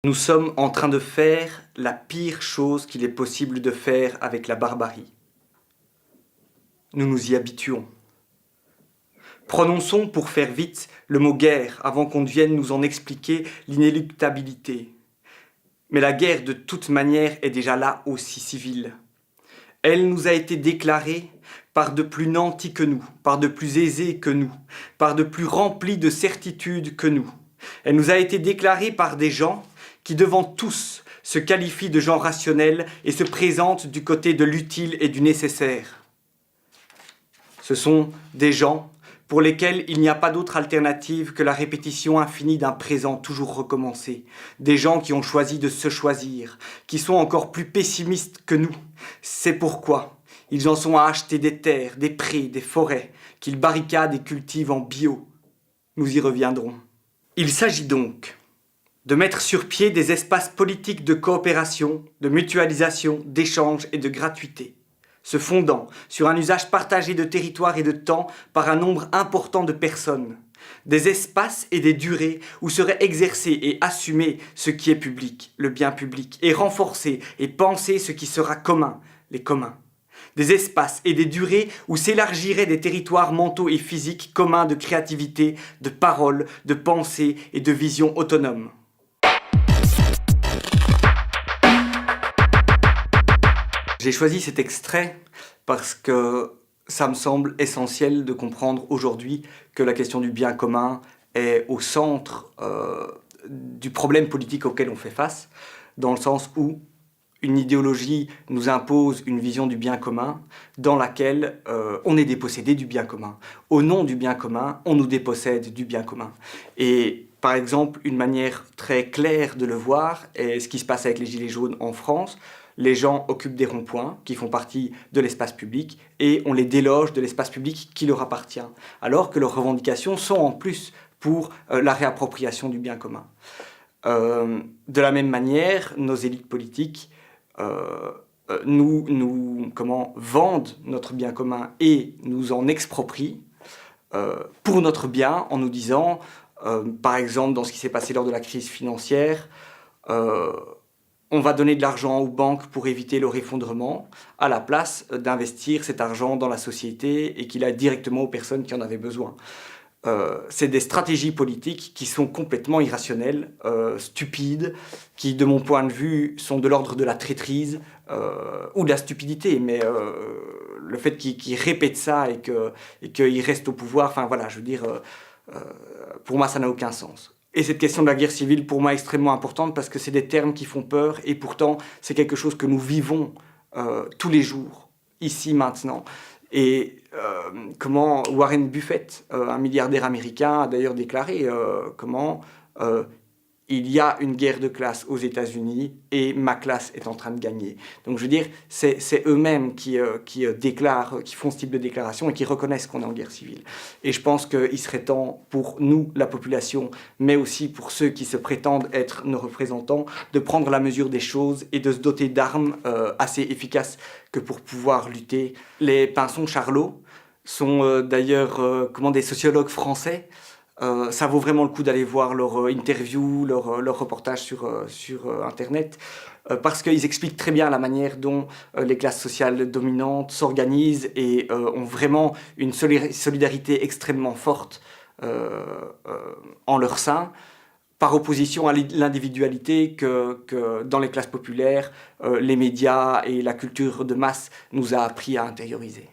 Nous sommes en train de faire la pire chose qu'il est possible de faire avec la barbarie. Nous nous y habituons. Prononçons pour faire vite le mot guerre avant qu'on vienne nous en expliquer l'inéluctabilité. Mais la guerre de toute manière est déjà là aussi civile. Elle nous a été déclarée par de plus nantis que nous, par de plus aisés que nous, par de plus remplis de certitudes que nous. Elle nous a été déclarée par des gens qui devant tous se qualifient de gens rationnels et se présentent du côté de l'utile et du nécessaire. Ce sont des gens pour lesquels il n'y a pas d'autre alternative que la répétition infinie d'un présent toujours recommencé. Des gens qui ont choisi de se choisir, qui sont encore plus pessimistes que nous. C'est pourquoi ils en sont à acheter des terres, des prés, des forêts, qu'ils barricadent et cultivent en bio. Nous y reviendrons. Il s'agit donc de mettre sur pied des espaces politiques de coopération, de mutualisation, d'échange et de gratuité, se fondant sur un usage partagé de territoire et de temps par un nombre important de personnes, des espaces et des durées où serait exercé et assumé ce qui est public, le bien public, et renforcé et pensé ce qui sera commun, les communs. Des espaces et des durées où s'élargiraient des territoires mentaux et physiques communs de créativité, de parole, de pensée et de vision autonome. J'ai choisi cet extrait parce que ça me semble essentiel de comprendre aujourd'hui que la question du bien commun est au centre du problème politique auquel on fait face, dans le sens où une idéologie nous impose une vision du bien commun dans laquelle on est dépossédé du bien commun. Au nom du bien commun, on nous dépossède du bien commun. Et par exemple, une manière très claire de le voir est ce qui se passe avec les Gilets jaunes en France. Les gens occupent des ronds-points qui font partie de l'espace public et on les déloge de l'espace public qui leur appartient, alors que leurs revendications sont en plus pour la réappropriation du bien commun. De la même manière, nos élites politiques vendent notre bien commun et nous en exproprient pour notre bien en nous disant, par exemple dans ce qui s'est passé lors de la crise financière, on va donner de l'argent aux banques pour éviter leur effondrement, à la place d'investir cet argent dans la société et qu'il aille directement aux personnes qui en avaient besoin. C'est des stratégies politiques qui sont complètement irrationnelles, stupides, qui, de mon point de vue, sont de l'ordre de la traîtrise ou de la stupidité. Mais le fait qu'ils répètent ça et qu'ils restent au pouvoir, enfin voilà, je veux dire, pour moi, ça n'a aucun sens. Et cette question de la guerre civile, pour moi, est extrêmement importante parce que c'est des termes qui font peur et pourtant, c'est quelque chose que nous vivons tous les jours, ici, maintenant. Et comment Warren Buffett, un milliardaire américain, a d'ailleurs déclaré comment il y a une guerre de classe aux États-Unis et ma classe est en train de gagner. Donc je veux dire, c'est eux-mêmes qui déclarent, qui font ce type de déclaration et qui reconnaissent qu'on est en guerre civile. Et je pense qu'il serait temps pour nous, la population, mais aussi pour ceux qui se prétendent être nos représentants, de prendre la mesure des choses et de se doter d'armes assez efficaces que pour pouvoir lutter. Les Pinsons Charlot sont d'ailleurs des sociologues français. Ça vaut vraiment le coup d'aller voir leur interview, leur reportage sur Internet, parce qu'ils expliquent très bien la manière dont les classes sociales dominantes s'organisent et ont vraiment une solidarité extrêmement forte en leur sein, par opposition à l'individualité que dans les classes populaires, les médias et la culture de masse nous a appris à intérioriser.